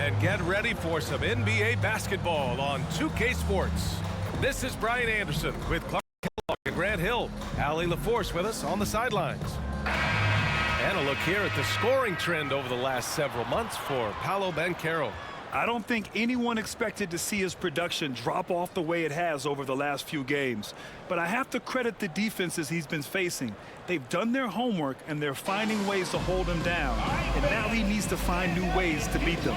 And get ready for some NBA basketball on 2K Sports. This is Brian Anderson with Clark Kellogg and Grant Hill. Allie LaForce with us on the sidelines. And a look here at the scoring trend over the last several months for Paolo Banchero. I don't think anyone expected to see his production drop off the way it has over the last few games. But I have to credit the defenses he's been facing. They've done their homework, and they're finding ways to hold him down. And now he needs to find new ways to beat them.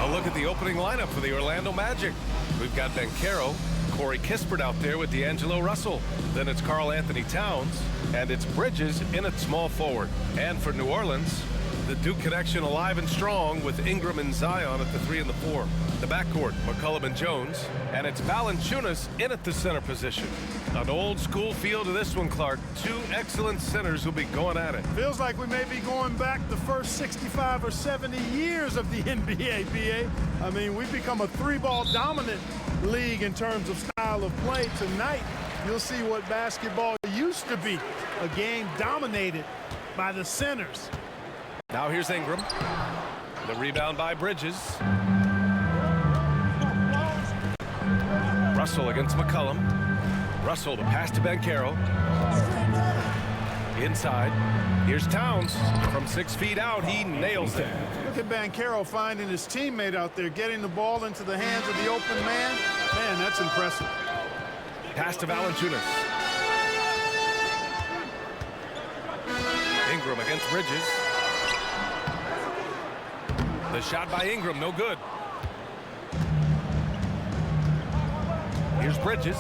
A look at the opening lineup for the Orlando Magic. We've got Banchero, Corey Kispert out there with D'Angelo Russell. Then it's Karl Anthony Towns, and it's Bridges in at small forward. And for New Orleans, the Duke connection alive and strong with Ingram and Zion at the 3 and the 4. The backcourt, McCollum and Jones, and it's Valanciunas in at the center position. An old school feel to this one, Clark. Two excellent centers will be going at it. Feels like we may be going back the first 65 or 70 years of the NBA, BA. I mean, we've become a three-ball dominant league in terms of style of play. Tonight, you'll see what basketball used to be, a game dominated by the centers. Now here's Ingram. The rebound by Bridges. Russell against McCollum. Russell, the pass to Banchero. Inside. Here's Towns. From 6 feet out, he nails it. Look at Banchero finding his teammate out there, getting the ball into the hands of the open man. Man, that's impressive. Pass to Valanciunas. Ingram against Bridges. The shot by Ingram, no good. Here's Bridges,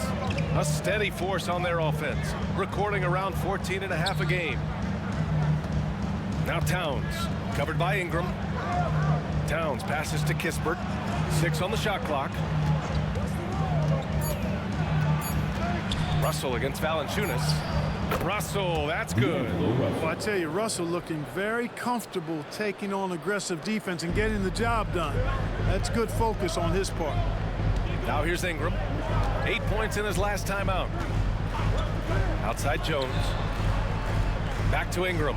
a steady force on their offense, recording around 14.5 a game. Now Towns, covered by Ingram. Towns passes to Kispert, 6 on the shot clock. Russell against Valanciunas. Russell, that's good. Well, I tell you, Russell looking very comfortable taking on aggressive defense and getting the job done. That's good focus on his part. Now here's Ingram. 8 points in his last time out. Outside Jones. Back to Ingram.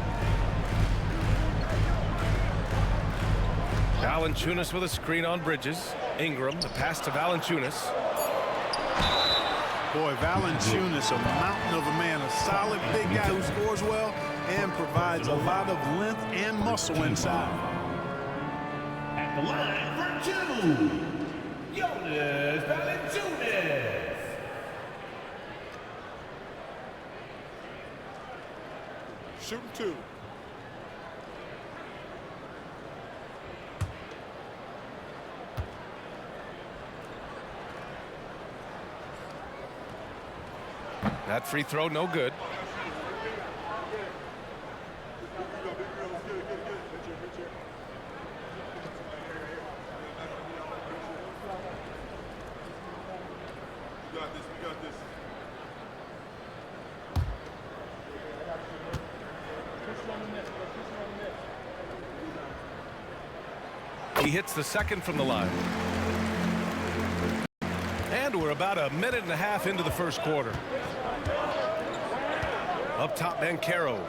Valanciunas with a screen on Bridges. Ingram, the pass to Valanciunas. Boy, Valanciunas, a mountain of a man, a solid big guy who scores well and provides a lot of length and muscle inside. At the line for 2, Jonas Valanciunas. Shooting 2. That free throw, no good. He hits the second from the line. And we're about a minute and a half into the first quarter. Up top, Banchero.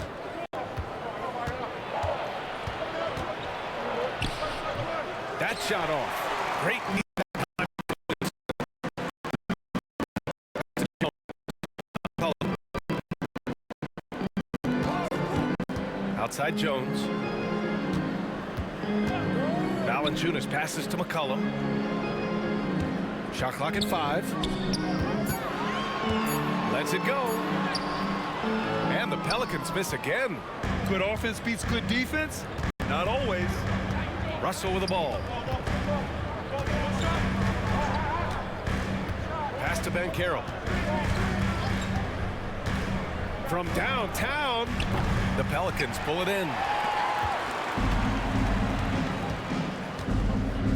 That shot off. Great. Outside Jones. Valanciunas passes to McCollum. Shot clock at 5. Lets it go. And the Pelicans miss again. Good offense beats good defense? Not always. Russell with the ball. Pass to Banchero. From downtown, the Pelicans pull it in.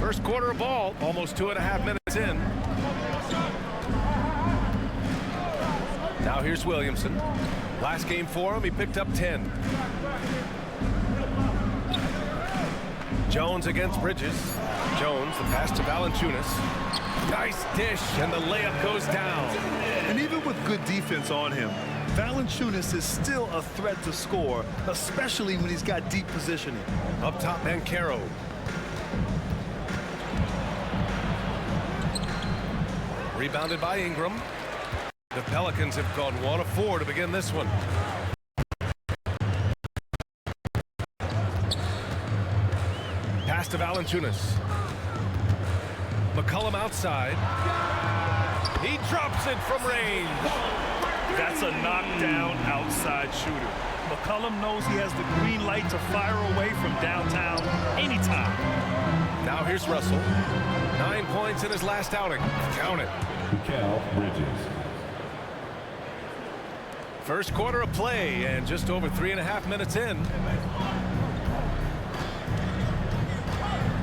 First quarter of ball, almost 2.5 minutes in. Now here's Williamson. Last game for him, he picked up 10. Jones against Bridges. Jones, the pass to Valanciunas. Nice dish, and the layup goes down. And even with good defense on him, Valanciunas is still a threat to score, especially when he's got deep positioning. Up top, Banchero. Rebounded by Ingram. The Pelicans have gone 1 of 4 to begin this one. Pass to Valanciunas. McCollum outside. He drops it from range. That's a knockdown outside shooter. McCollum knows he has the green light to fire away from downtown anytime. Now here's Russell. 9 points in his last outing. Count it. Cal Bridges. First quarter of play and just over 3.5 minutes in.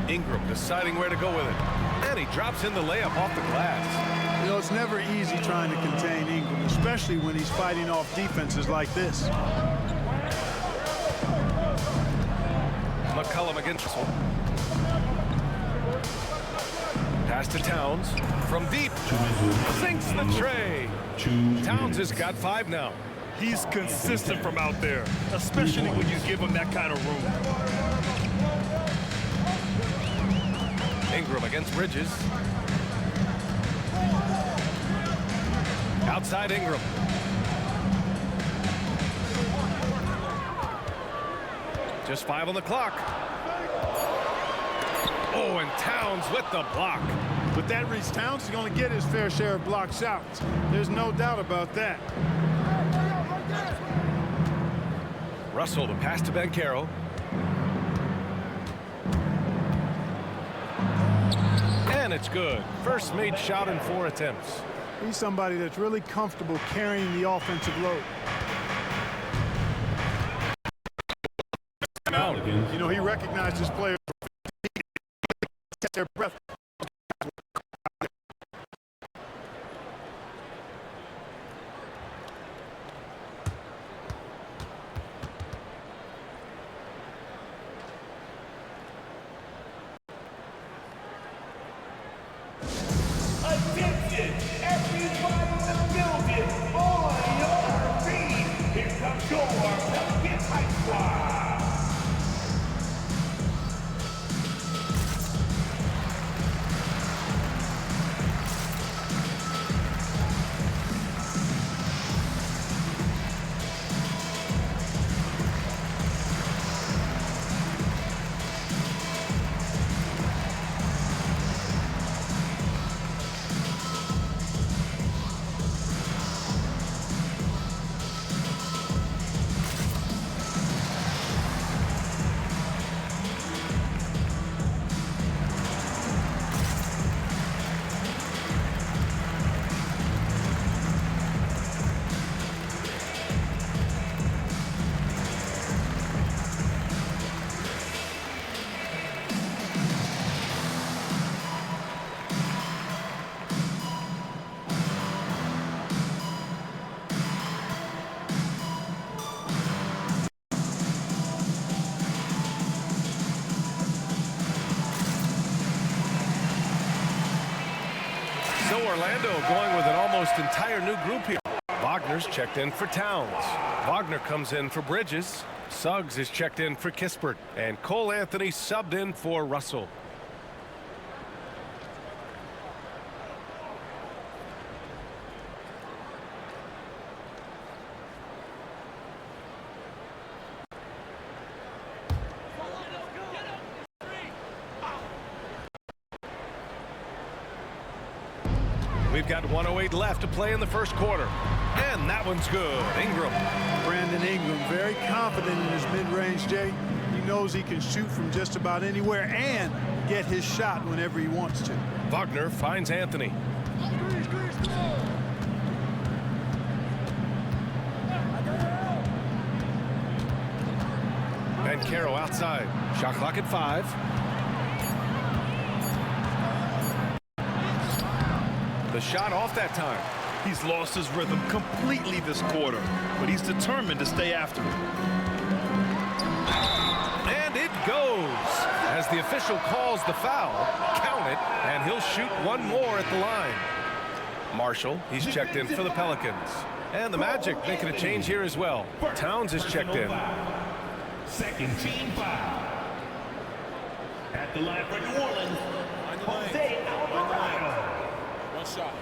Ingram deciding where to go with it. And he drops in the layup off the glass. You know, it's never easy trying to contain Ingram, especially when he's fighting off defenses like this. McCollum against Russell. Pass to Towns. From deep. Sinks the tray. Towns has got 5 now. He's consistent from out there, especially when you give him that kind of room. Ingram against Bridges. Outside Ingram. Just 5 on the clock. Oh, and Towns with the block. With that reach, Towns is going to get his fair share of block shots. There's no doubt about that. Russell to pass to Banchero. And it's good. First made shot in 4 attempts. He's somebody that's really comfortable carrying the offensive load. You know, he recognized his players. Their breath. Attention, everybody in the building, on your feet. Here comes your Pelicans High Squad. Orlando going with an almost entire new group here. Wagner's checked in for Towns. Wagner comes in for Bridges. Suggs is checked in for Kispert. And Cole Anthony subbed in for Russell. We've got 1:08 left to play in the first quarter. And that one's good. Ingram. Brandon Ingram, very confident in his mid-range, Jay. He knows he can shoot from just about anywhere and get his shot whenever he wants to. Wagner finds Anthony. Banchero outside. Shot clock at 5. The shot off that time. He's lost his rhythm completely this quarter, but he's determined to stay after it. And it goes. As the official calls the foul, count it, and he'll shoot one more at the line. Marshall, he's checked in for the Pelicans. And the Magic making a change here as well. Towns is checked in. Second team foul. At the line for New Orleans, Jose Alvarado. One shot.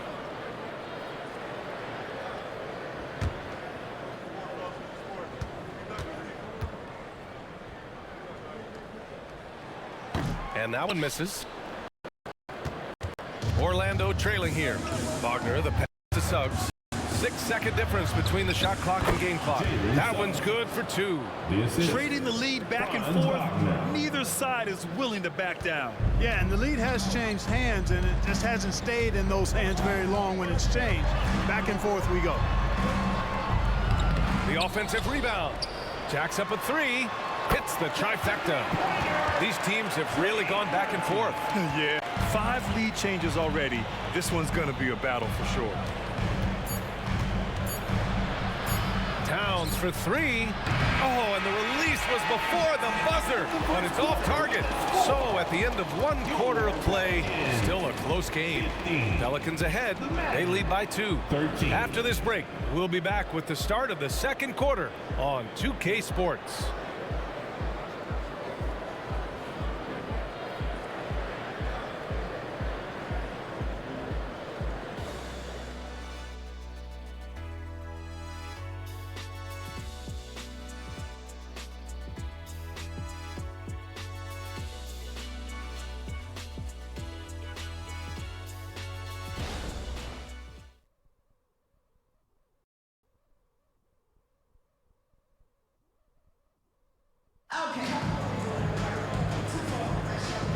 And that one misses. Orlando trailing here. Wagner, the pass to Suggs. 6-second difference between the shot clock and game clock. That one's good for 2. Trading the lead back and forth, neither side is willing to back down. Yeah, and the lead has changed hands, and it just hasn't stayed in those hands very long when it's changed. Back and forth we go. The offensive rebound. Jacks up a 3. Hits the trifecta. These teams have really gone back and forth. Yeah, 5 lead changes already. This one's going to be a battle for sure. Towns for 3. Oh, and the release was before the buzzer, but it's off target. So at the end of 1 quarter of play, still a close game. Pelicans ahead. They lead by 2. After this break, we'll be back with the start of the 2nd quarter on 2K Sports.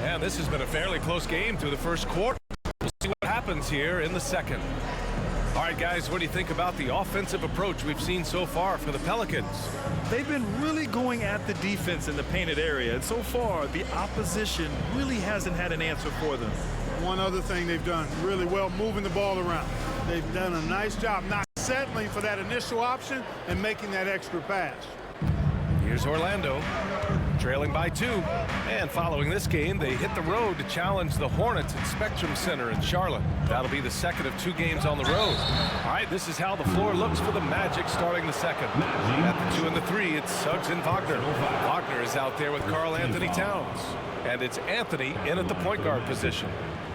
And this has been a fairly close game through the 1st quarter. We'll see what happens here in the 2nd. All right, guys, what do you think about the offensive approach we've seen so far for the Pelicans? They've been really going at the defense in the painted area, and so far the opposition really hasn't had an answer for them. One other thing they've done really well, moving the ball around. They've done a nice job not settling for that initial option and making that extra pass. Here's Orlando, trailing by 2. And following this game, they hit the road to challenge the Hornets at Spectrum Center in Charlotte. That'll be the 2nd of 2 games on the road. All right, this is how the floor looks for the Magic starting the 2nd. At the 2 and the 3, it's Suggs and Wagner. Wagner is out there with Karl Anthony Towns. And it's Anthony in at the point guard position.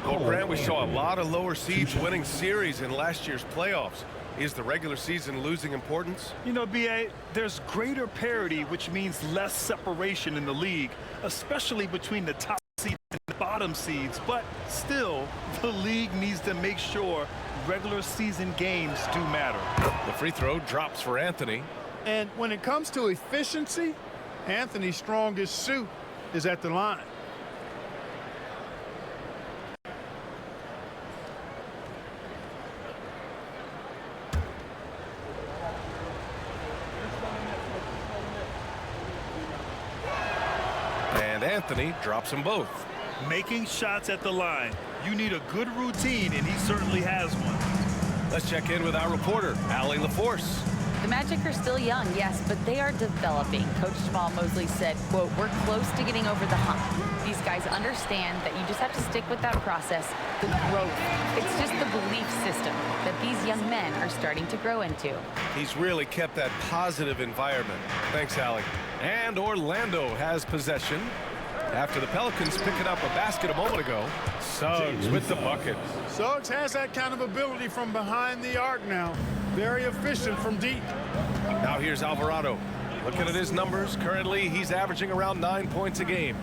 Well, Grant, we saw a lot of lower seeds winning series in last year's playoffs. Is the regular season losing importance? You know, B.A., there's greater parity, which means less separation in the league, especially between the top seeds and the bottom seeds. But still, the league needs to make sure regular season games do matter. The free throw drops for Anthony. And when it comes to efficiency, Anthony's strongest suit is at the line. And Anthony drops them both. Making shots at the line. You need a good routine, and he certainly has one. Let's check in with our reporter, Allie LaForce. The Magic are still young, yes, but they are developing. Coach Jamal Mosley said, quote, "We're close to getting over the hump." These guys understand that you just have to stick with that process, the growth. It's just the belief system that these young men are starting to grow into. He's really kept that positive environment. Thanks, Allie. And Orlando has possession. After the Pelicans picking up a basket a moment ago, Suggs with the bucket. Suggs has that kind of ability from behind the arc now. Very efficient from deep. Now here's Alvarado. Looking at his numbers, currently he's averaging around 9 points a game.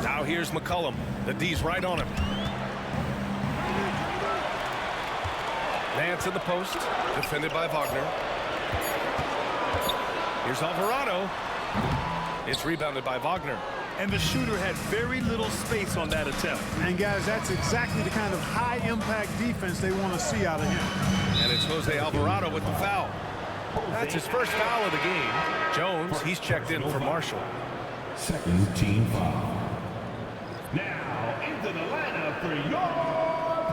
Now here's McCollum. The D's right on him. Nance in the post, defended by Wagner. Here's Alvarado. It's rebounded by Wagner. And the shooter had very little space on that attempt. And guys, that's exactly the kind of high-impact defense they want to see out of him. And it's Jose Alvarado with the foul. That's his first foul of the game. Jones, he's checked in for Marshall. Second team foul. Now into the lineup for your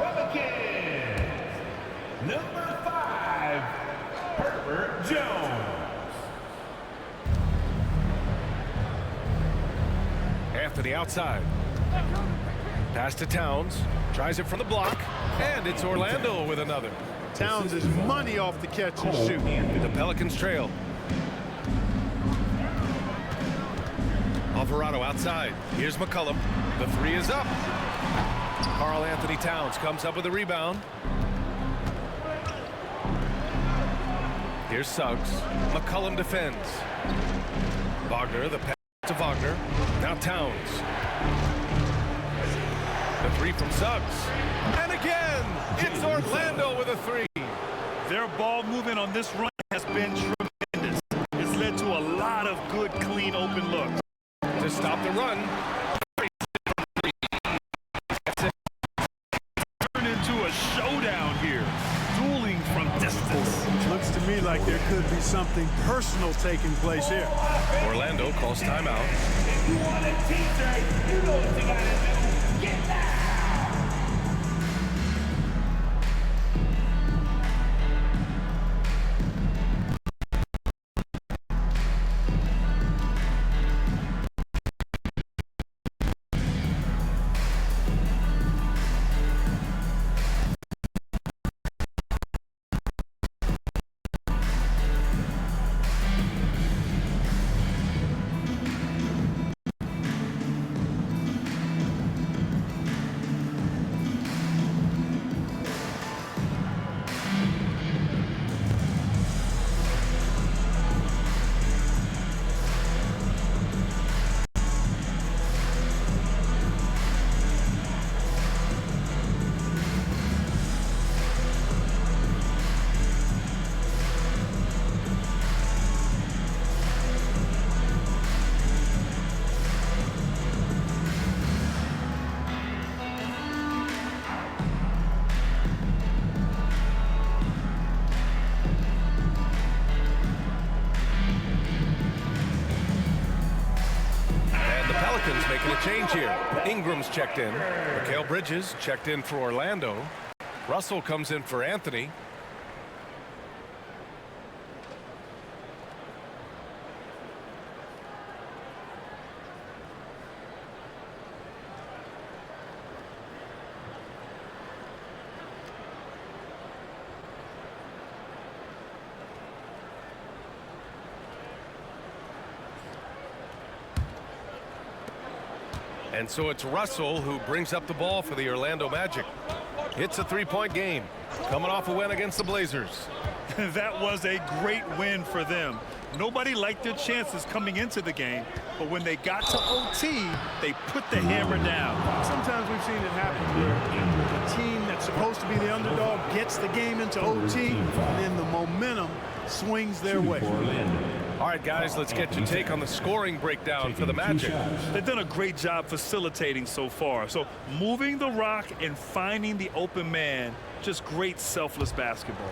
Pelicans. Number 5, Herbert Jones. Anthony outside. Pass to Towns. Tries it from the block. And it's Orlando with another. Towns is money off the catch and shoot. The Pelicans trail. Alvarado outside. Here's McCollum. The 3 is up. Karl Anthony Towns comes up with a rebound. Here's Suggs. McCollum defends. Wagner, the pass. To Wagner. Now Towns. The three from Suggs. And again, it's Orlando with a three. Their ball movement on this run has been tremendous. It's led to a lot of good, clean, open looks. To stop the run. Turn into a showdown here. Dueling from distance. Looks to me like there could be something personal taking place here. Orlando calls timeout. If you want a t-shirt, you know what you gotta do. Get that! Pelicans making a change here. Ingram's checked in. Mikal Bridges checked in for Orlando. Russell comes in for Anthony. And so it's Russell who brings up the ball for the Orlando Magic. It's a three-point game, coming off a win against the Blazers. That was a great win for them. Nobody liked their chances coming into the game, but when they got to OT, they put the hammer down. Sometimes we've seen it happen where the team that's supposed to be the underdog gets the game into OT, and then the momentum swings their way. All right, guys, let's get your take on the scoring breakdown for the Magic. They've done a great job facilitating so far. So moving the rock and finding the open man, just great selfless basketball.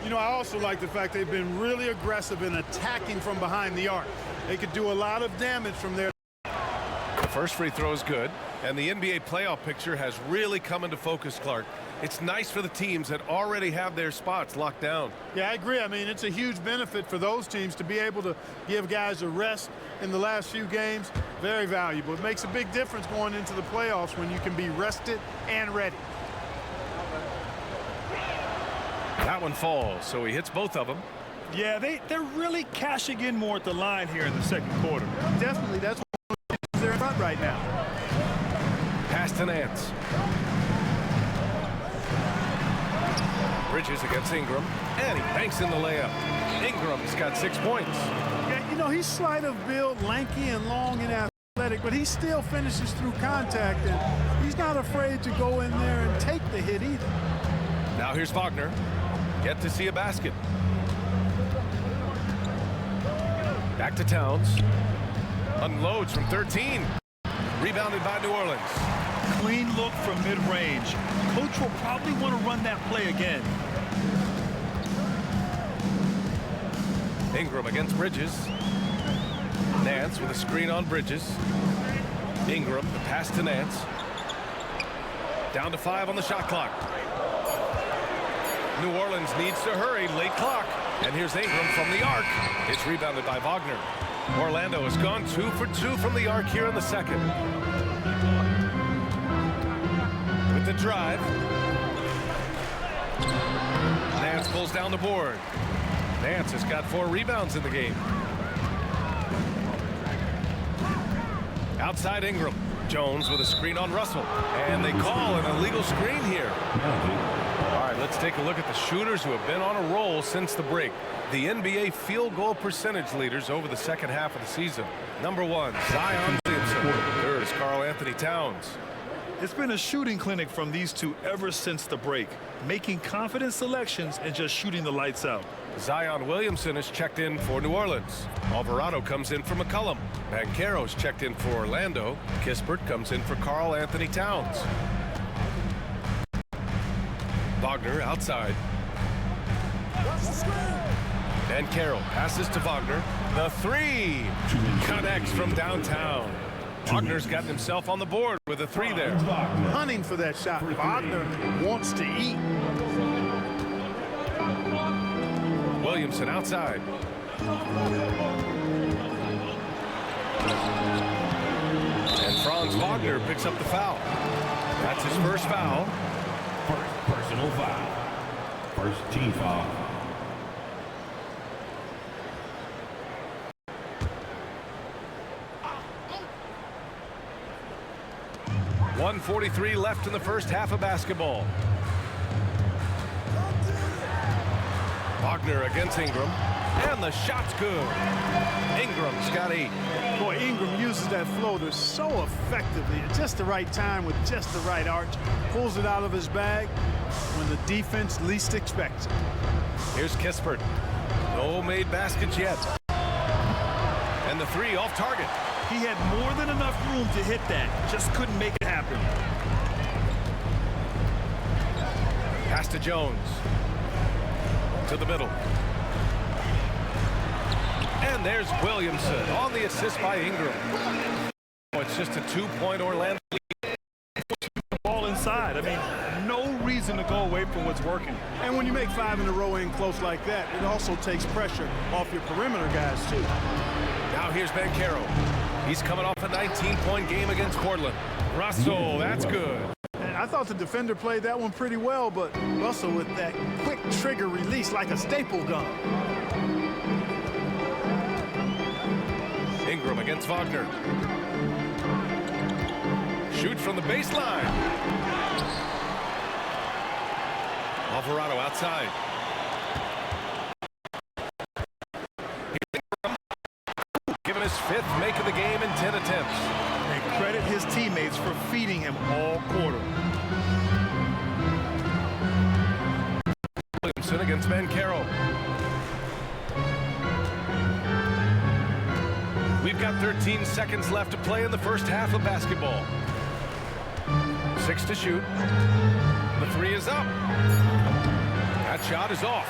You know, I also like the fact they've been really aggressive in attacking from behind the arc. They could do a lot of damage from there. The first free throw is good, and the NBA playoff picture has really come into focus, Clark. It's nice for the teams that already have their spots locked down. Yeah, I agree. I mean, it's a huge benefit for those teams to be able to give guys a rest in the last few games. Very valuable. It makes a big difference going into the playoffs when you can be rested and ready. That one falls, so he hits both of them. Yeah, they're really cashing in more at the line here in the second quarter. Definitely, that's what they're in front right now. Pass to Nance. Bridges against Ingram, and he banks in the layup. Ingram's got 6 points. Yeah, you know, he's slight of build, lanky and long and athletic, but he still finishes through contact, and he's not afraid to go in there and take the hit either. Now here's Wagner. Yet to see a basket. Back to Towns. Unloads from 13. Rebounded by New Orleans. Clean look from mid-range. Coach will probably want to run that play again. Ingram against Bridges. Nance with a screen on Bridges. Ingram, the pass to Nance. Down to 5 on the shot clock. New Orleans needs to hurry, late clock. And here's Ingram from the arc. It's rebounded by Wagner. Orlando has gone 2 for 2 from the arc here in the second. With the drive. Nance pulls down the board. Nance has got 4 rebounds in the game. Outside Ingram. Jones with a screen on Russell. And they call an illegal screen here. All right, let's take a look at the shooters who have been on a roll since the break. The NBA field goal percentage leaders over the second half of the season. Number 1, Zion Williamson. Third is Karl Anthony Towns. It's been a shooting clinic from these two ever since the break, making confident selections and just shooting the lights out. Zion Williamson is checked in for New Orleans. Alvarado comes in for McCollum. Banchero's checked in for Orlando. Kispert comes in for Karl Anthony Towns. Wagner outside. Banchero passes to Wagner. The 3 connects from downtown. Wagner's gotten himself on the board with a 3 there. Hunting for that shot. Wagner wants to eat. Williamson outside. And Franz Wagner picks up the foul. That's his first foul. First personal foul. First team foul. .143 left in the first half of basketball. Wagner against Ingram. And the shot's good. Ingram's got 8. Boy, Ingram uses that floater so effectively at just the right time with just the right arch. Pulls it out of his bag when the defense least expects it. Here's Kispert. No made baskets yet. And the 3 off target. He had more than enough room to hit that, just couldn't make it happen. Pass to Jones. To the middle. And there's Williamson on the assist by Ingram. Oh, it's just a 2-point Orlando lead. Ball inside. I mean, no reason to go away from what's working. And when you make 5 in a row in close like that, it also takes pressure off your perimeter guys, too. Now here's Banchero. He's coming off a 19-point game against Portland. Russell, that's good. And I thought the defender played that one pretty well, but Russell with that quick trigger release like a staple gun. Ingram against Wagner. Shoots from the baseline. Alvarado outside. Given his 5th make of the game in 10 attempts. And credit his teammates for feeding him all quarter. Williamson against Banchero. We've got 13 seconds left to play in the first half of basketball. 6 to shoot. The 3 is up. That shot is off.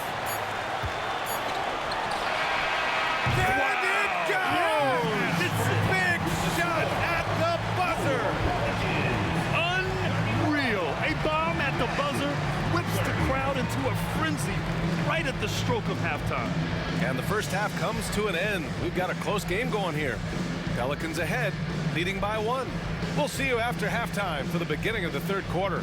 There it goes! Big shot at the buzzer! Unreal. A bomb at the buzzer whips the crowd into a frenzy right at the stroke of halftime. And the first half comes to an end. We've got a close game going here. Pelicans ahead, leading by 1. We'll see you after halftime for the beginning of the third quarter.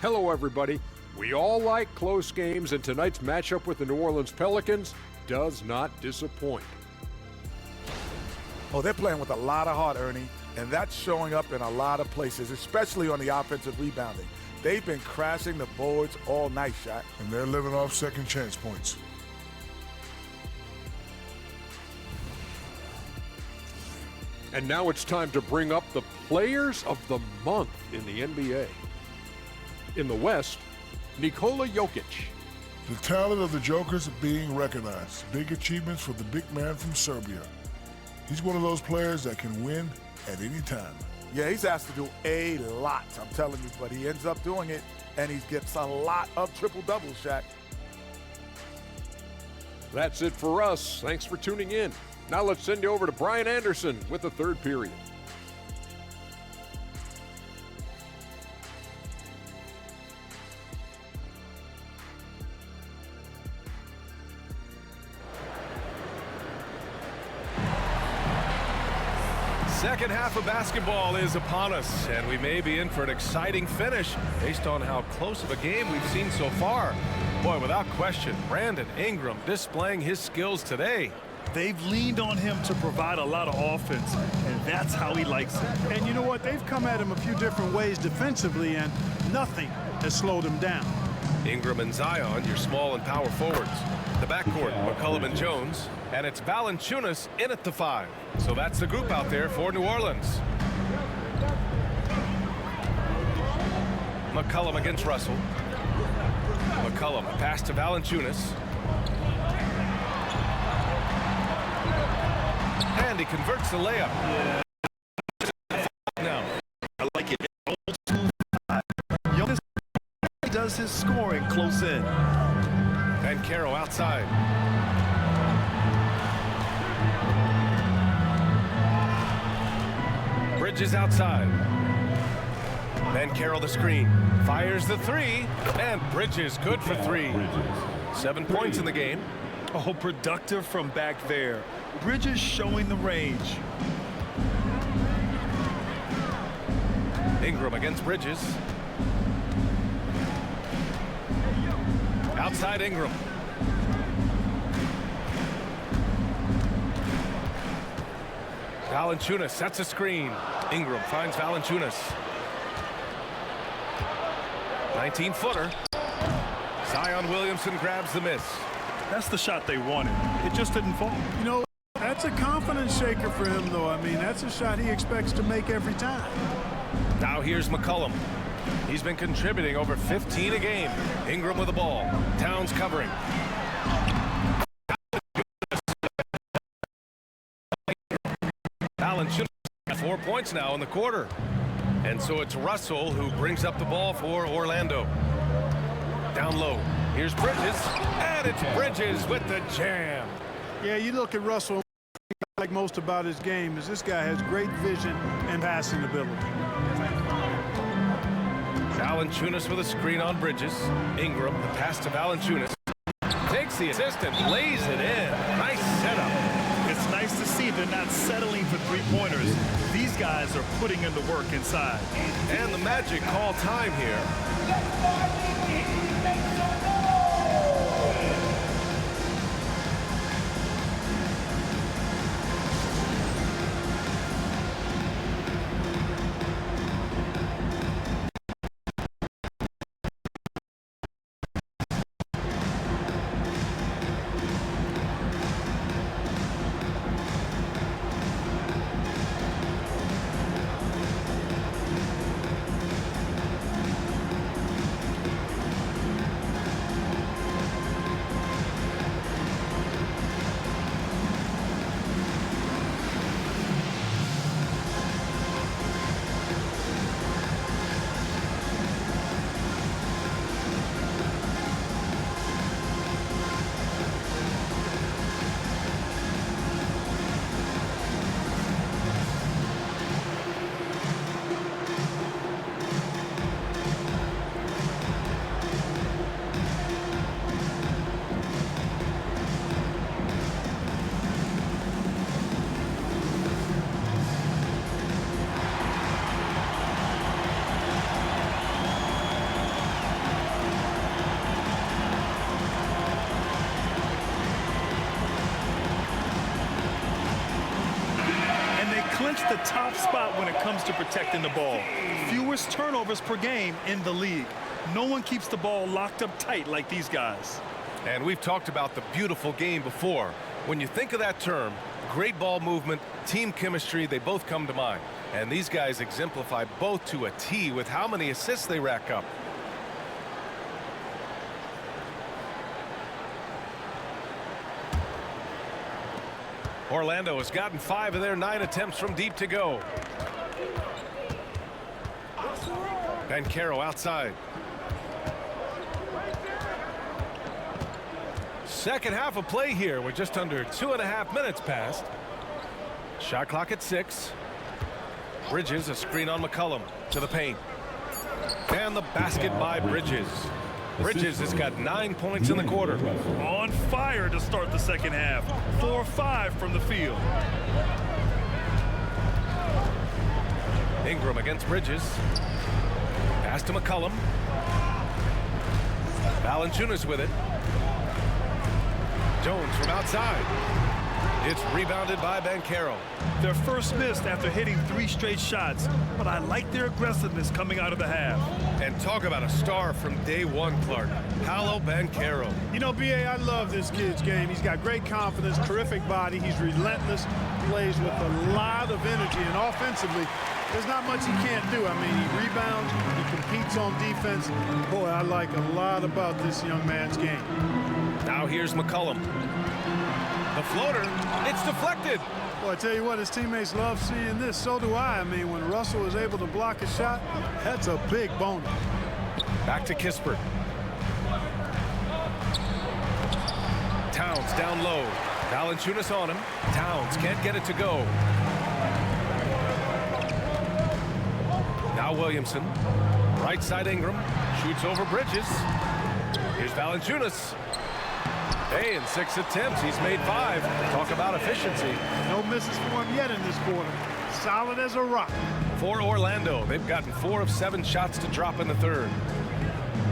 Hello, everybody. We all like close games, and tonight's matchup with the New Orleans Pelicans does not disappoint. Oh, they're playing with a lot of heart, Ernie, and that's showing up in a lot of places, especially on the offensive rebounding. They've been crashing the boards all night, Shaq. And they're living off second chance points. And now it's time to bring up the players of the month in the NBA. In the West, Nikola Jokic. The talent of the Jokers being recognized. Big achievements for the big man from Serbia. He's one of those players that can win at any time. Yeah, he's asked to do a lot, I'm telling you, but he ends up doing it, and he gets a lot of triple-doubles, Shaq. That's it for us. Thanks for tuning in. Now let's send you over to Brian Anderson with the third period. Second half of basketball is upon us, and we may be in for an exciting finish based on how close of a game we've seen so far. Boy, without question, Brandon Ingram displaying his skills today. They've leaned on him to provide a lot of offense, and that's how he likes it. And you know what? They've come at him a few different ways defensively, and nothing has slowed him down. Ingram and Zion, your small and power forwards. The backcourt, McCollum and Jones. And it's Valanciunas in at the 5. So that's the group out there for New Orleans. McCollum against Russell. McCollum, a pass to Valanciunas. And he converts the layup. Now, I like it. Jonas does his scoring close in. and Caro outside. Bridges outside. Then Caro the screen. Fires the 3. And Bridges good for 3. 7 points in the game. Oh, productive from back there. Bridges showing the range. Ingram against Bridges. Outside Ingram. Valanciunas sets a screen. Ingram finds Valanciunas. 19-footer. Zion Williamson grabs the miss. That's the shot they wanted. It just didn't fall. You know, that's a confidence shaker for him, though. I mean, that's a shot he expects to make every time. Now here's McCollum. He's been contributing over 15 a game. Ingram with the ball. Towns covering. Valanciunas got 4 points now in the quarter. And so it's Russell who brings up the ball for Orlando. Down low. Here's Bridges. And it's Bridges with the jam. Yeah, you look at Russell, like most about his game is this guy has great vision and passing ability. Valanciunas with a screen on Bridges. Ingram, the pass to Valanciunas. Takes the assist and lays it in. Nice setup. It's nice to see they're not settling for three-pointers. These guys are putting in the work inside. And the Magic call time here. Clinch the top spot when it comes to protecting the ball. Fewest turnovers per game in the league. No one keeps the ball locked up tight like these guys. And we've talked about the beautiful game before. When you think of that term, great ball movement, team chemistry, they both come to mind. And these guys exemplify both to a T with how many assists they rack up. Orlando has gotten 5 of their 9 attempts from deep to go. And Caro outside. Second half of play here with just under 2.5 minutes passed. Shot clock at 6. Bridges, a screen on McCollum to the paint. And the basket by Bridges. Bridges has got 9 points in the quarter. On fire to start the second half. 4-5 from the field. Ingram against Bridges. Pass to McCollum. Valanciunas with it. Jones from outside. It's rebounded by Banchero. Their first missed after hitting 3 straight shots, but I like their aggressiveness coming out of the half. And talk about a star from day one, Clark. Paolo Banchero. You know, B.A., I love this kid's game. He's got great confidence, terrific body. He's relentless, plays with a lot of energy, and offensively, there's not much he can't do. I mean, he rebounds, he competes on defense. Boy, I like a lot about this young man's game. Now here's McCollum. The floater, it's deflected. Well, I tell you what, his teammates love seeing this. So do I. I mean, when Russell is able to block a shot, that's a big bonus. Back to Kispert. Towns down low. Valanciunas on him. Towns can't get it to go. Now Williamson. Right side Ingram. Shoots over Bridges. Here's Valanciunas. Hey, in 6 attempts, he's made 5. Talk about efficiency. No misses for him yet in this quarter. Solid as a rock. For Orlando, they've gotten 4 of 7 shots to drop in the third.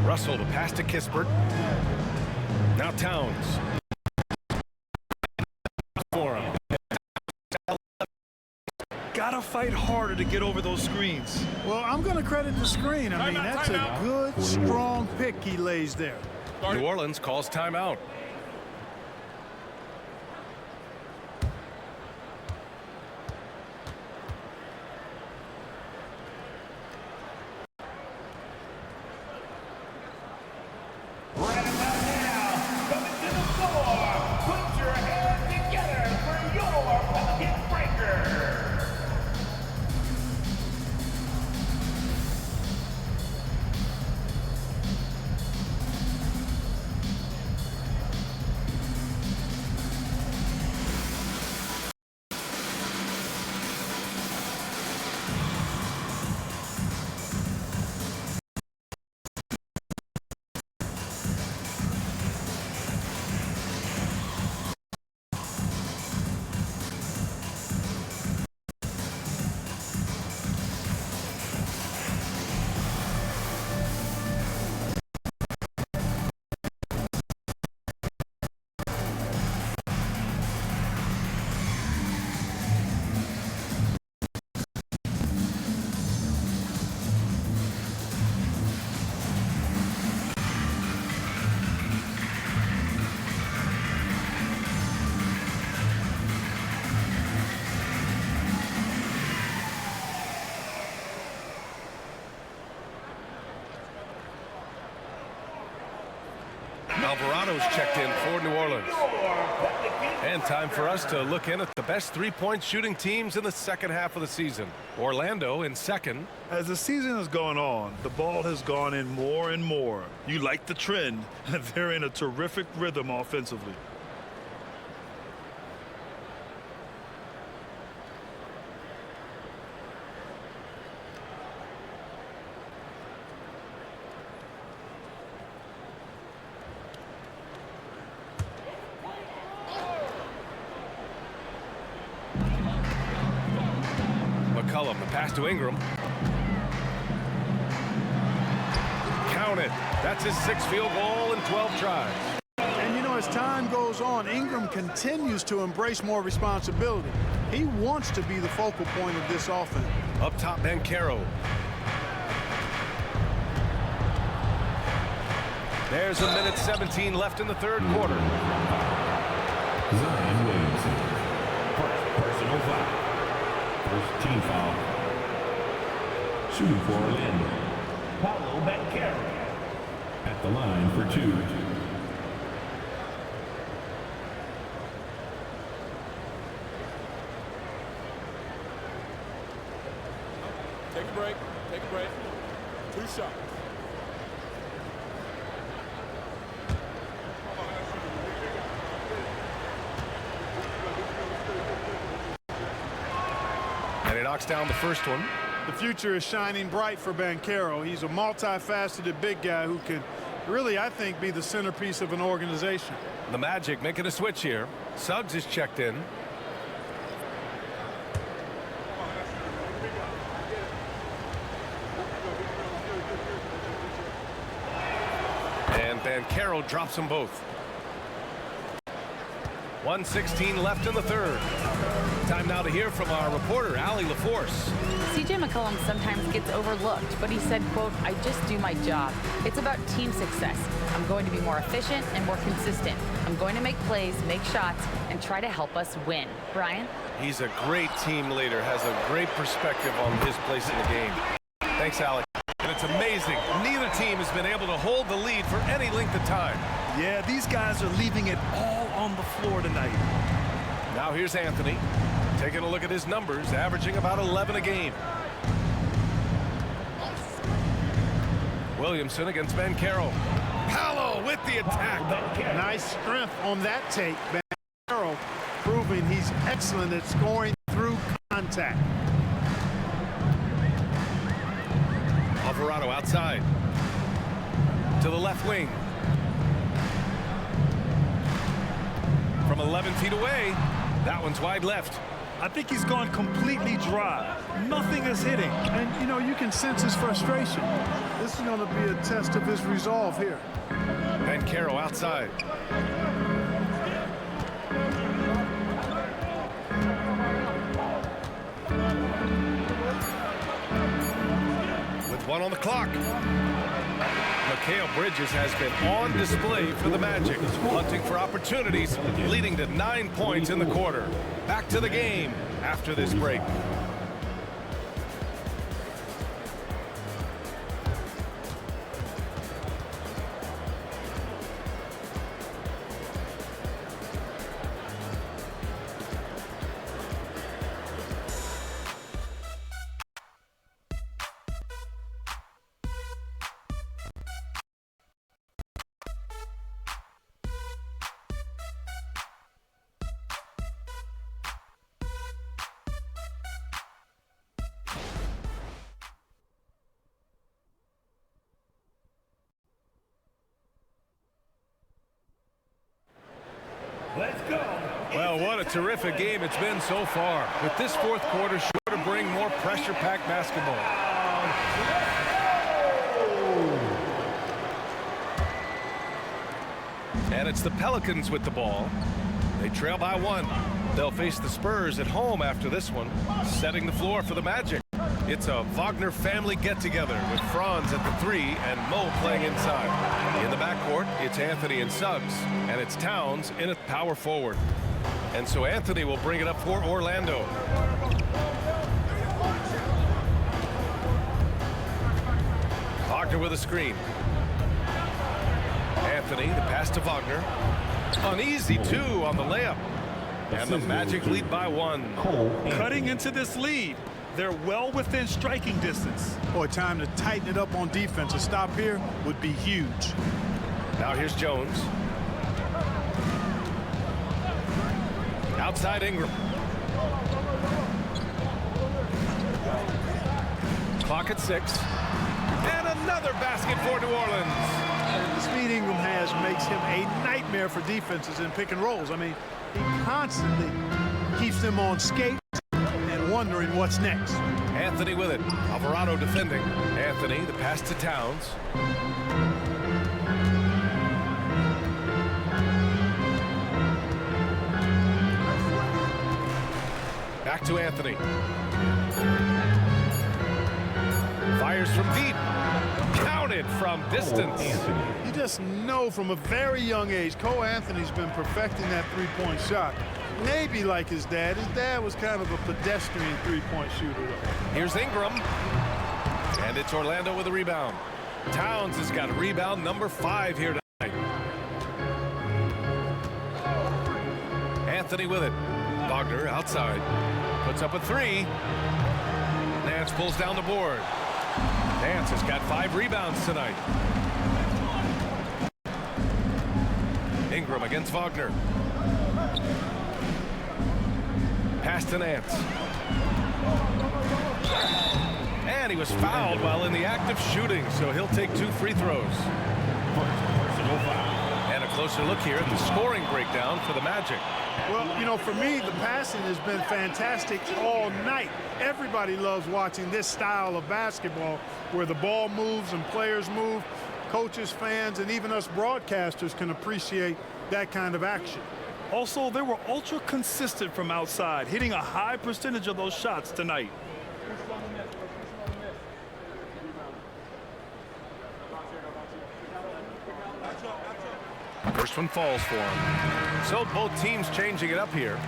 Russell to pass to Kispert. Now Towns. For him. Gotta fight harder to get over those screens. Well, I'm going to credit the screen. I mean, that's a good, strong pick he lays there. New Orleans calls timeout. Alvarado's checked in for New Orleans. And time for us to look in at the best three-point shooting teams in the second half of the season. Orlando in second. As the season has gone on, the ball has gone in more and more. You like the trend. They're in a terrific rhythm offensively. McCollum, the pass to Ingram. Count it. That's his 6th field goal in 12 tries. And you know, as time goes on, Ingram continues to embrace more responsibility. He wants to be the focal point of this offense. Up top, Banchero. There's a minute 17 left in the third quarter. Zion Williamson. Personal foul. First team foul. Shooting for Orlando. Paolo Banchero. At the line for 2. Take a break. Take a break. 2 shots. And he knocks down the first one. The future is shining bright for Banchero. He's a multifaceted big guy who can really, I think, be the centerpiece of an organization. The Magic making a switch here. Suggs is checked in. Banchero drops them both. 1:16 left in the third. Time now to hear from our reporter, Allie LaForce. CJ McCollum sometimes gets overlooked, but he said, quote, "I just do my job. It's about team success. I'm going to be more efficient and more consistent. I'm going to make plays, make shots, and try to help us win." Brian? He's a great team leader, has a great perspective on his place in the game. Thanks, Alec. And it's amazing. Neither team has been able to hold the lead for any length of time. Yeah, these guys are leaving it all on the floor tonight. Now here's Anthony. Taking a look at his numbers, averaging about 11 a game. Williamson against Banchero. Paolo with the attack. Nice strength on that take. Banchero proving he's excellent at scoring through contact. Alvarado outside. To the left wing. From 11 feet away, that one's wide left. I think he's gone completely dry. Nothing is hitting. And, you know, you can sense his frustration. This is going to be a test of his resolve here. Banchero outside. With one on the clock. Mikal Bridges has been on display for the Magic, hunting for opportunities, leading to 9 points in the quarter. Back to the game after this break. Let's go. Well, what a terrific game it's been so far. With this fourth quarter sure to bring more pressure-packed basketball. And it's the Pelicans with the ball. They trail by 1. They'll face the Spurs at home after this one, setting the floor for the Magic. It's a Wagner family get-together with Franz at the 3 and Mo playing inside. In the backcourt, it's Anthony and Suggs, and it's Towns in at power forward. And so Anthony will bring it up for Orlando. Wagner with a screen. Anthony, the pass to Wagner. Uneasy, 2 on the layup. And the Magic lead by 1. Cutting into this lead. They're well within striking distance. Boy, time to tighten it up on defense. A stop here would be huge. Now here's Jones. Outside Ingram. Clock at 6. And another basket for New Orleans. The speed Ingram has makes him a nightmare for defenses in pick and rolls. I mean, he constantly keeps them on skates and wondering what's next. Anthony with it. Alvarado defending. Anthony, the pass to Towns. Back to Anthony. Fires from deep. Counted from distance. You just know from a very young age, Cole Anthony's been perfecting that three-point shot. Maybe like his dad. His dad was kind of a pedestrian three-point shooter. Here's Ingram. And it's Orlando with a rebound. Towns has got rebound number 5 here tonight. Anthony with it. Wagner outside. Puts up a 3. Nance pulls down the board. Nance has got 5 rebounds tonight. Ingram against Wagner. Pass to Nance. And he was fouled while in the act of shooting, so he'll take 2 free throws. And a closer look here at the scoring breakdown for the Magic. Well, you know, for me, the passing has been fantastic all night. Everybody loves watching this style of basketball where the ball moves and players move. coaches, fans, and even us broadcasters can appreciate that kind of action. Also, they were ultra consistent from outside, hitting a high percentage of those shots tonight. First one falls for him. So both teams changing it up here.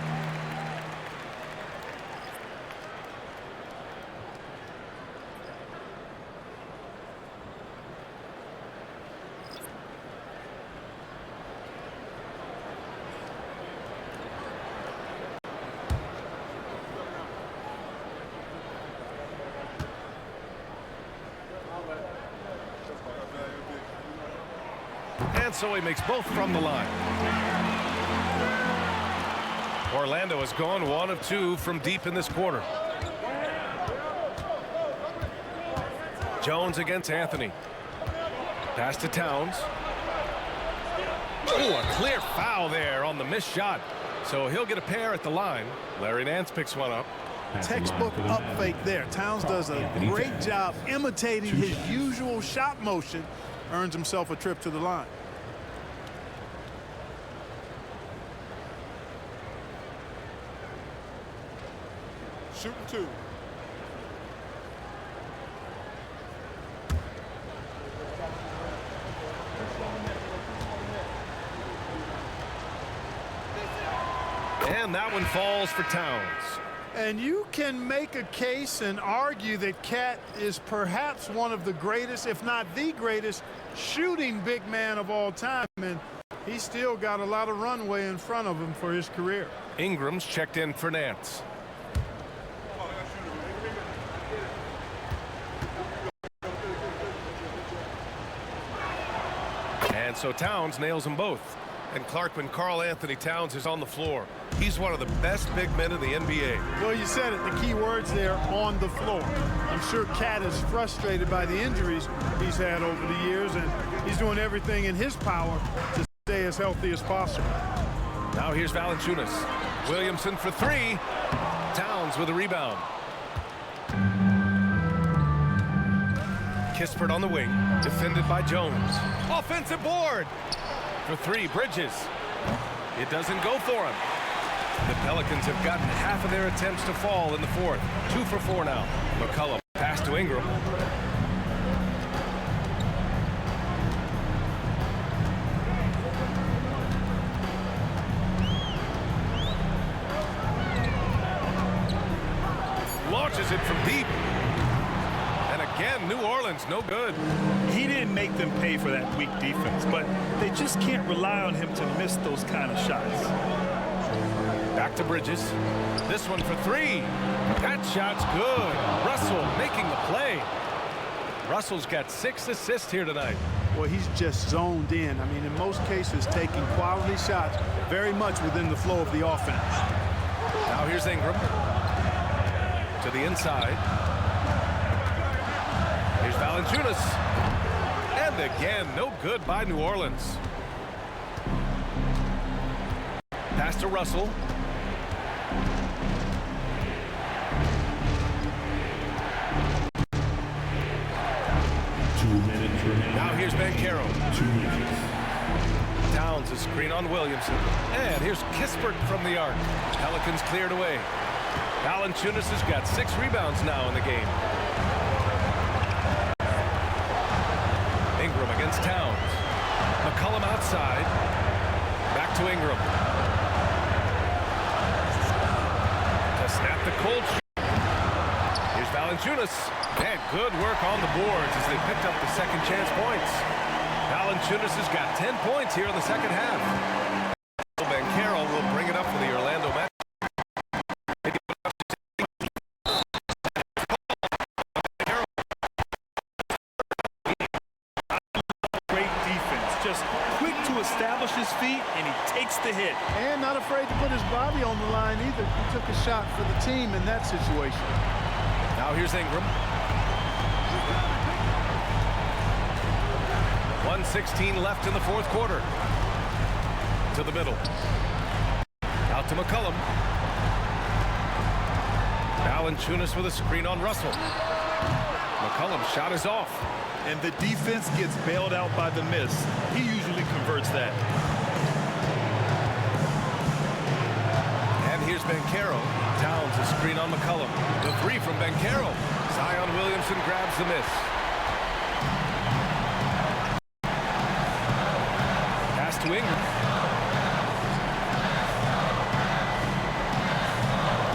And so he makes both from the line. Orlando has gone 1 of 2 from deep in this quarter. Jones against Anthony. Pass to Towns. Oh, a clear foul there on the missed shot. So he'll get a pair at the line. Larry Nance picks one up. Textbook up fake there. Towns does a great job imitating his usual shot motion. Earns himself a trip to the line. Shooting 2. And that one falls for Towns. And you can make a case and argue that Cat is perhaps one of the greatest, if not the greatest, shooting big man of all time. And he's still got a lot of runway in front of him for his career. Ingram's checked in for Nance. And so Towns nails them both. And Clark, when Karl Anthony Towns is on the floor, he's one of the best big men in the NBA. Well, you said it, the key words there, on the floor. I'm sure Cat is frustrated by the injuries he's had over the years, and he's doing everything in his power to stay as healthy as possible. Now here's Valanciunas. Williamson for 3. Towns with a rebound. Kispert on the wing, defended by Jones. Offensive board for 3, Bridges. It doesn't go for him. The Pelicans have gotten half of their attempts to fall in the fourth. 2 for 4 now. McCollum pass to Ingram. Launches it from deep. And again, New Orleans, no good. He didn't make them pay for that weak defense, but they just can't rely on him to miss those kind of shots. Back to Bridges. This one for 3. That shot's good. Russell making the play. Russell's got 6 assists here tonight. Well, he's just zoned in. I mean, in most cases, taking quality shots very much within the flow of the offense. Now here's Ingram. To the inside. Here's Valanciunas. And again, no good by New Orleans. Pass to Russell. Now here's Banchero. Towns a screen on Williamson. And here's Kispert from the arc. Pelicans cleared away. Valanciunas has got 6 rebounds now in the game. Ingram against Towns. McCollum outside. Back to Ingram. To snap the cold shoot. Here's Valanciunas. And good work on the boards as they picked up the second chance points. Valanciunas has got 10 points here in the second half. Banchero will bring it up for the Orlando Magic. Great defense, just quick to establish his feet, and he takes the hit. And not afraid to put his body on the line either. He took a shot for the team in that situation. Now here's Ingram. 1:16 left in the fourth quarter. To the middle. Out to McCollum. Valanciunas with a screen on Russell. McCollum's shot is off. And the defense gets bailed out by the miss. He usually converts that. And here's Banchero. Towns a screen on McCollum. The three from Banchero. Zion Williamson grabs the miss. Pass to Ingram.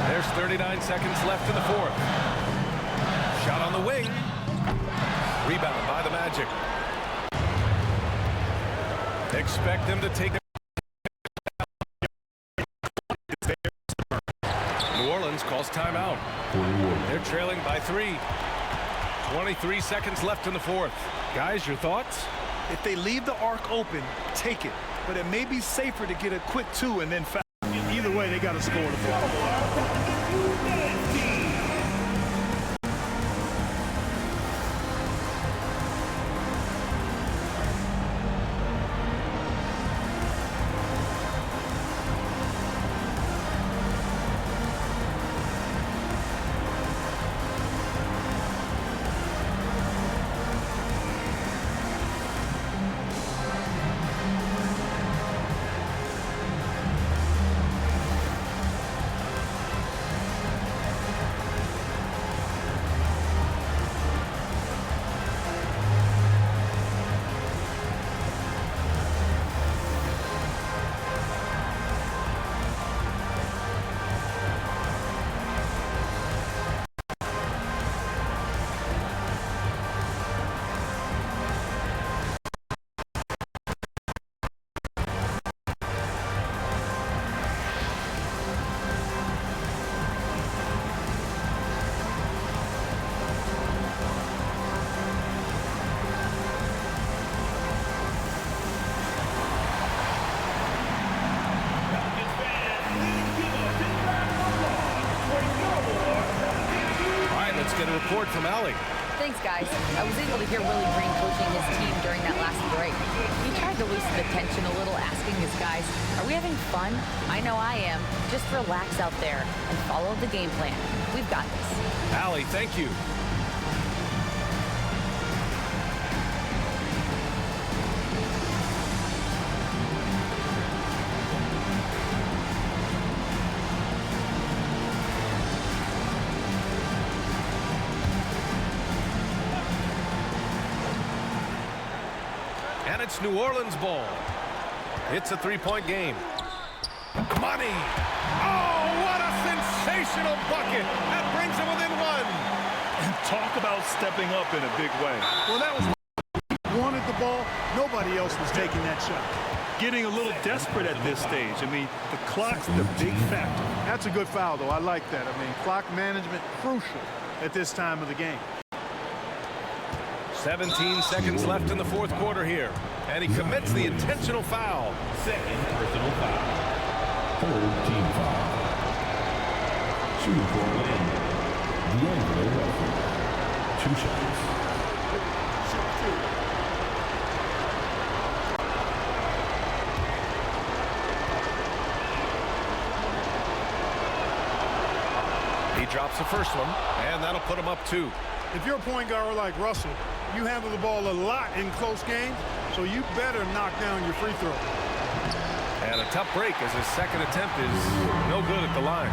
There's 39 seconds left in the fourth. Shot on the wing. Rebound by the Magic. Expect them to take it. New Orleans calls timeout. They're trailing by 3. 23 seconds left in the fourth. Guys, your thoughts? If they leave the arc open, take it. But it may be safer to get a quick 2 and then foul. Either way, they got to score the ball. Get a report from Allie. Thanks, guys. I was able to hear Willie Green coaching his team during that last break. He tried to loosen the tension a little, asking his guys, are we having fun? I know I am. Just relax out there and follow the game plan. We've got this. Allie, thank you. And it's New Orleans ball. It's a three-point game. Money. Oh, what a sensational bucket. That brings him within one. And talk about stepping up in a big way. Well, that was wanted the ball. Nobody else was taking that shot. Getting a little desperate at this stage. I mean, the clock's the big factor. That's a good foul, though. I like that. I mean, clock management crucial at this time of the game. 17 seconds left in the fourth quarter here. And he commits the intentional foul. Second personal foul. Third team foul. 2 for Orlando. D'Angelo Russell. 2 shots. He drops the first one, and that'll put him up 2. If you're a point guard like Russell, you handle the ball a lot in close games, so you better knock down your free throw. And a tough break as his second attempt is no good at the line.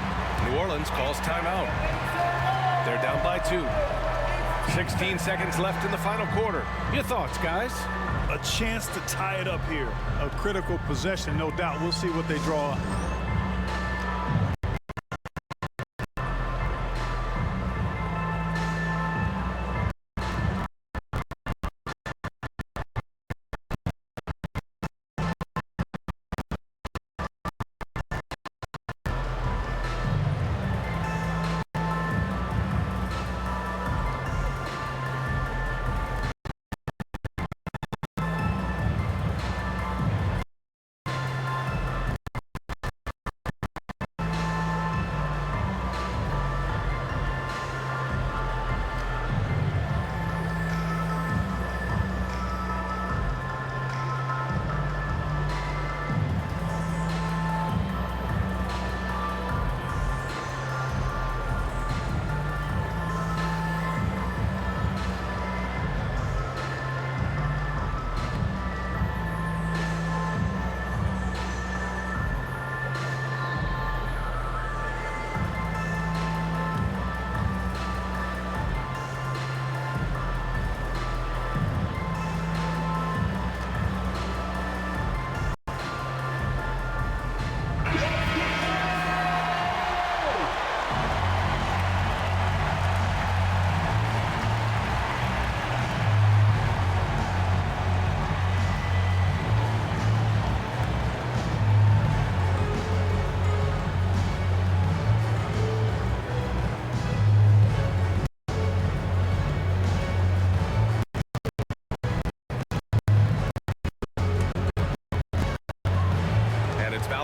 New Orleans calls timeout. They're down by 2. 16 seconds left in the final quarter. Your thoughts, guys? A chance to tie it up here. A critical possession, no doubt. We'll see what they draw up.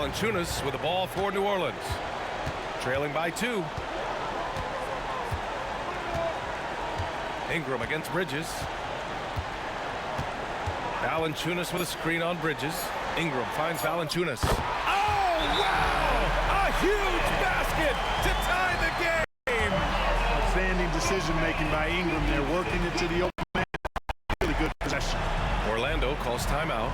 Valanciunas with the ball for New Orleans. Trailing by 2. Ingram against Bridges. Valanciunas with a screen on Bridges. Ingram finds Valanciunas. Oh, wow! A huge basket to tie the game! Outstanding decision-making by Ingram there, working into the open man. Really good possession. Orlando calls timeout.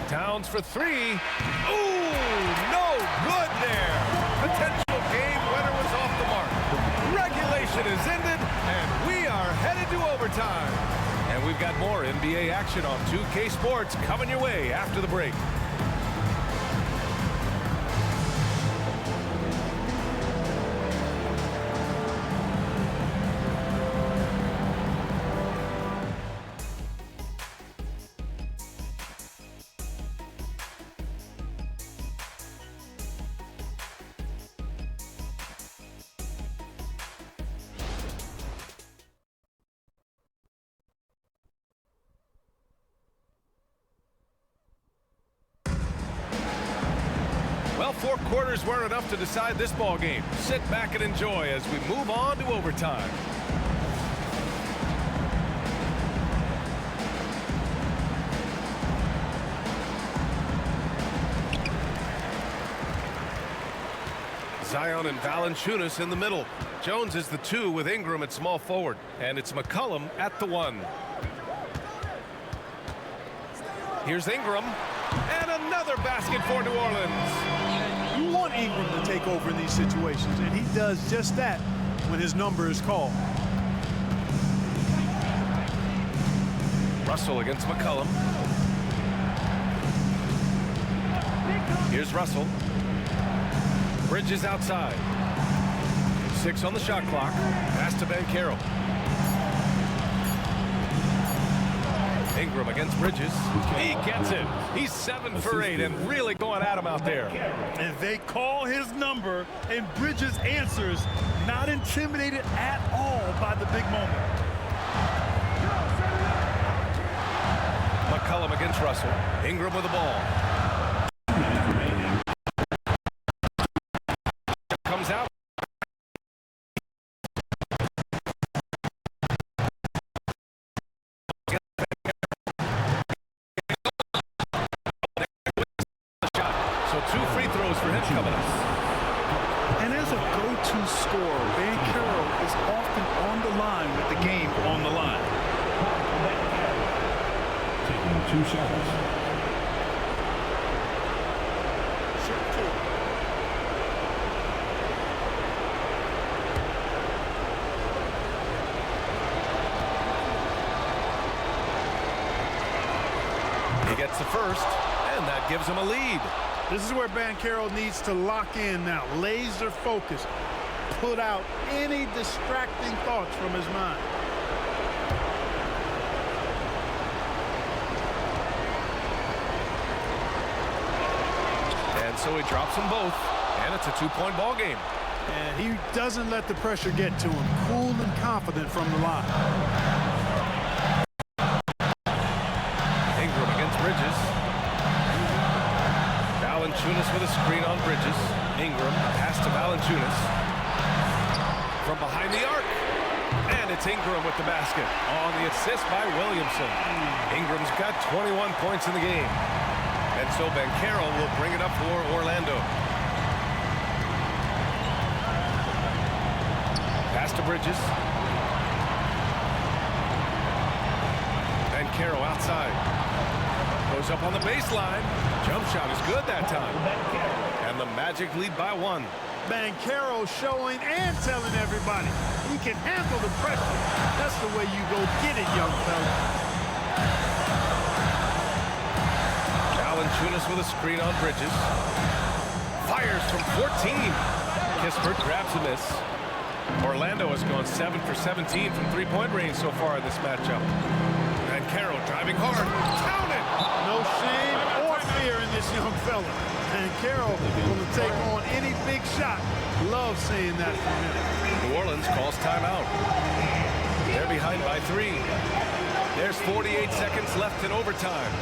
Towns for 3. Ooh, no good there. Potential game winner was off the mark. Regulation is ended, and we are headed to overtime. And we've got more NBA action on 2K Sports coming your way after the break. Well, 4 quarters weren't enough to decide this ball game. Sit back and enjoy as we move on to overtime. Zion and Valanciunas in the middle. Jones is the 2 with Ingram at small forward. And it's McCollum at the 1. Here's Ingram. And another basket for New Orleans. You want Ingram to take over in these situations, and he does just that when his number is called. Russell against McCollum. Here's Russell. Bridges outside. 6 on the shot clock. Pass to Banchero. Ingram against Bridges. He gets it. He's 7 for 8 and really going at him out there. And they call his number, and Bridges answers, not intimidated at all by the big moment. McCollum against Russell. Ingram with the ball. Comes out. So 2 free throws for him coming up. And as a go-to scorer, Banchero is often on the line with the game on the line. Taking 2 shots. gets the first, and that gives him a lead. This is where Banchero needs to lock in now. Laser focus. Put out any distracting thoughts from his mind. And so he drops them both, and it's a two-point ball game. And he doesn't let the pressure get to him. Cool and confident from the line. Ingram against Bridges. Valanciunas with a screen on Bridges. Ingram, pass to Valanciunas. From behind the arc. And it's Ingram with the basket on the assist by Williamson. Ingram's got 21 points in the game. And so Banchero will bring it up for Orlando. Pass to Bridges. Banchero outside. Goes up on the baseline. Jump shot is good that time. And the Magic lead by 1. Banchero showing and telling everybody he can handle the pressure. That's the way you go get it, young fella. Valanciunas with a screen on Bridges. Fires from 14. Kispert grabs a miss. Orlando has gone 7 for 17 from three-point range so far in this matchup. Banchero driving hard. Count it! No shame or fear in this young fella. Banchero will take on any big shot. Love seeing that from him. New Orleans calls timeout. They're behind by 3. There's 48 seconds left in overtime.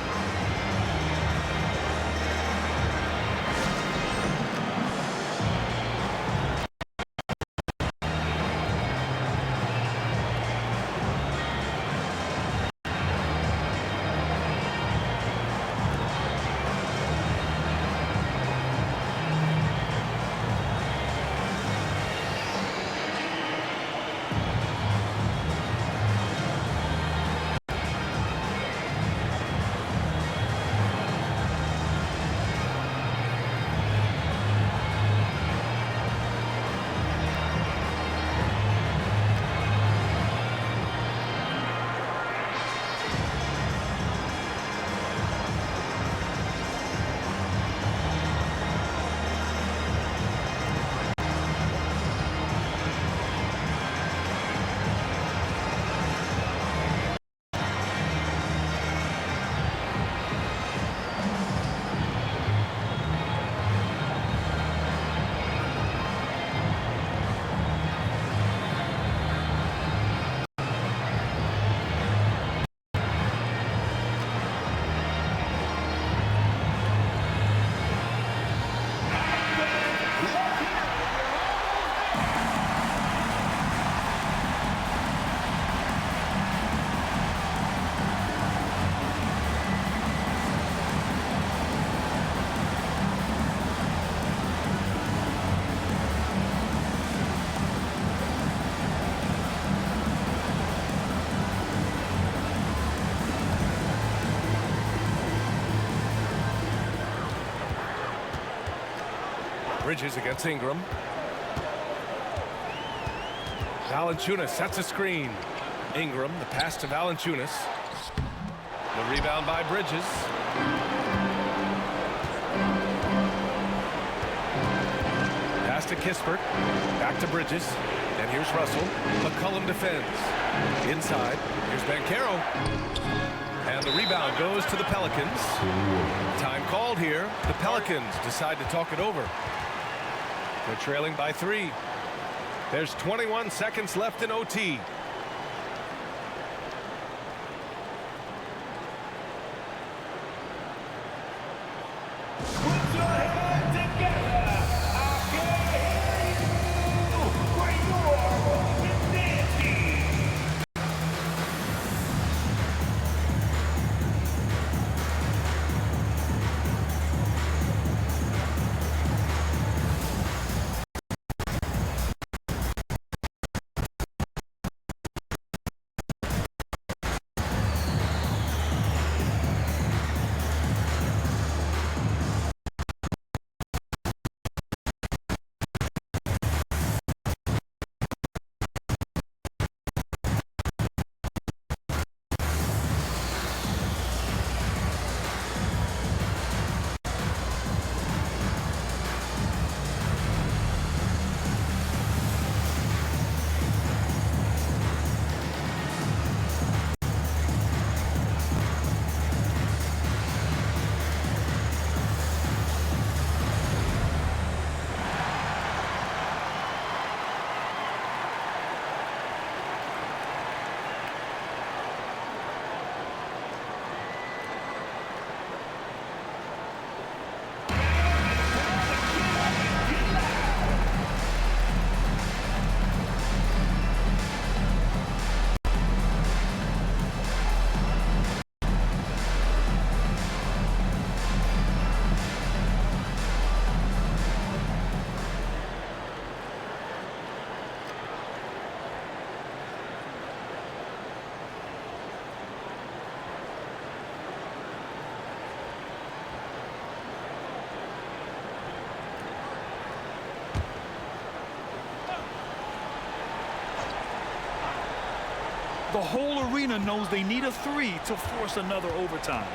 Bridges against Ingram. Valanciunas sets a screen. Ingram, the pass to Valanciunas. The rebound by Bridges. Pass to Kispert. Back to Bridges. And here's Russell. McCollum defends. Inside. Here's Banchero. And the rebound goes to the Pelicans. Time called here. The Pelicans decide to talk it over. They're trailing by 3. There's 21 seconds left in OT. The whole arena knows they need a 3 to force another overtime.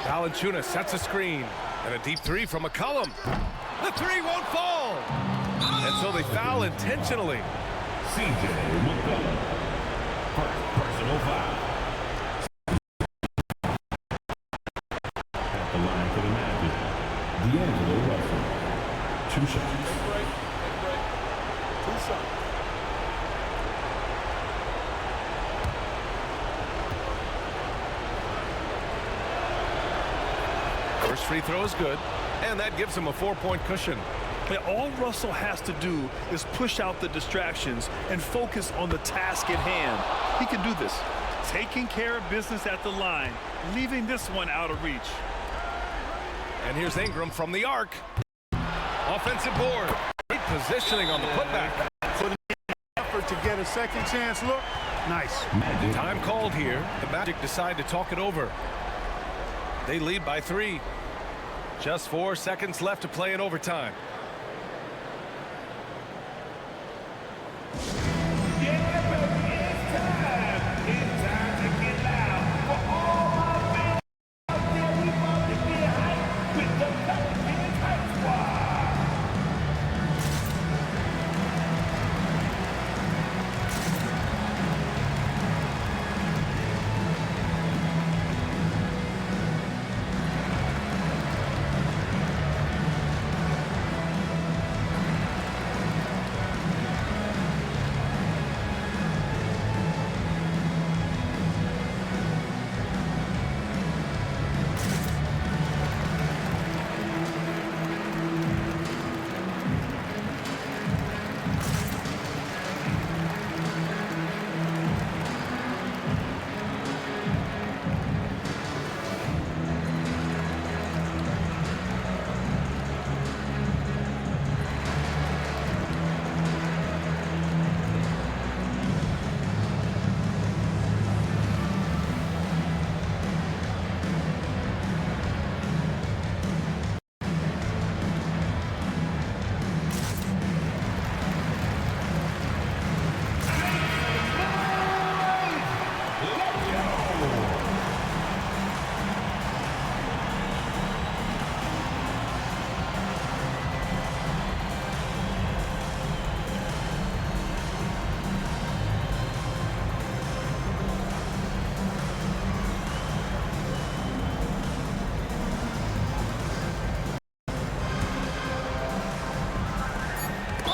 Valanciunas sets a screen. And a deep 3 from McCollum. The 3 won't fall. And so they foul intentionally. CJ McCollum. Personal foul. At the line for the Magic, D'Angelo Russell. 2 shots. First free throw is good, and that gives him a 4-point cushion. But all Russell has to do is push out the distractions and focus on the task at hand. He can do this, taking care of business at the line, leaving this one out of reach. And here's Ingram from the arc. Offensive board. Great positioning on the putback. Put in the effort to get a second chance look. Nice. Time called here. The Magic decide to talk it over. They lead by 3. Just 4 seconds left to play in overtime.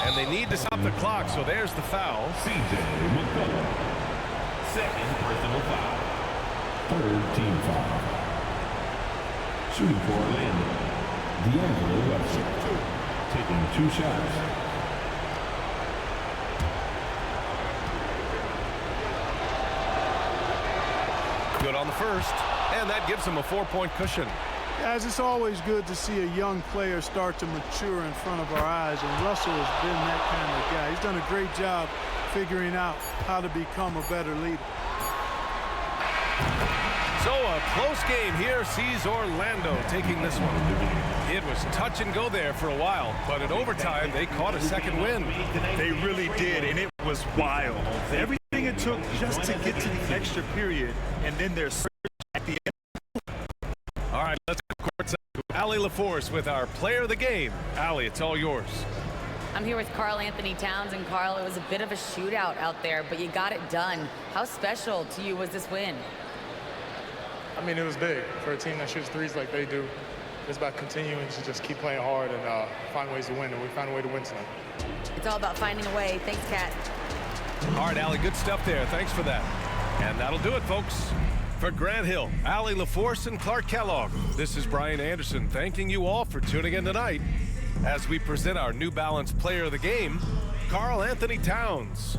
And they need to stop the clock, so there's the foul. CJ McCollum. Second personal foul. Third team foul. Shooting for Orlando, D'Angelo Russell. Taking 2 shots. Good on the first, and that gives him a 4-point cushion. Guys, it's always good to see a young player start to mature in front of our eyes, and Russell has been that kind of guy. He's done a great job figuring out how to become a better leader. So a close game here sees Orlando taking this one. It was touch and go there for a while, but in overtime they caught a second win. They really did, and it was wild. Everything it took just to get to the extra period, and then there's at the end. All right, let's go courtside to Allie LaForce with our player of the game. Allie, it's all yours. I'm here with Karl Anthony Towns, and Karl, it was a bit of a shootout out there, but you got it done. How special to you was this win? I mean, it was big for a team that shoots threes like they do. It's about continuing to just keep playing hard and find ways to win, and we found a way to win tonight. It's all about finding a way. Thanks, Kat. All right, Allie, good stuff there. Thanks for that. And that'll do it, folks. For Grant Hill, Allie LaForce, and Clark Kellogg, this is Brian Anderson thanking you all for tuning in tonight as we present our New Balance Player of the Game, Karl Anthony Towns.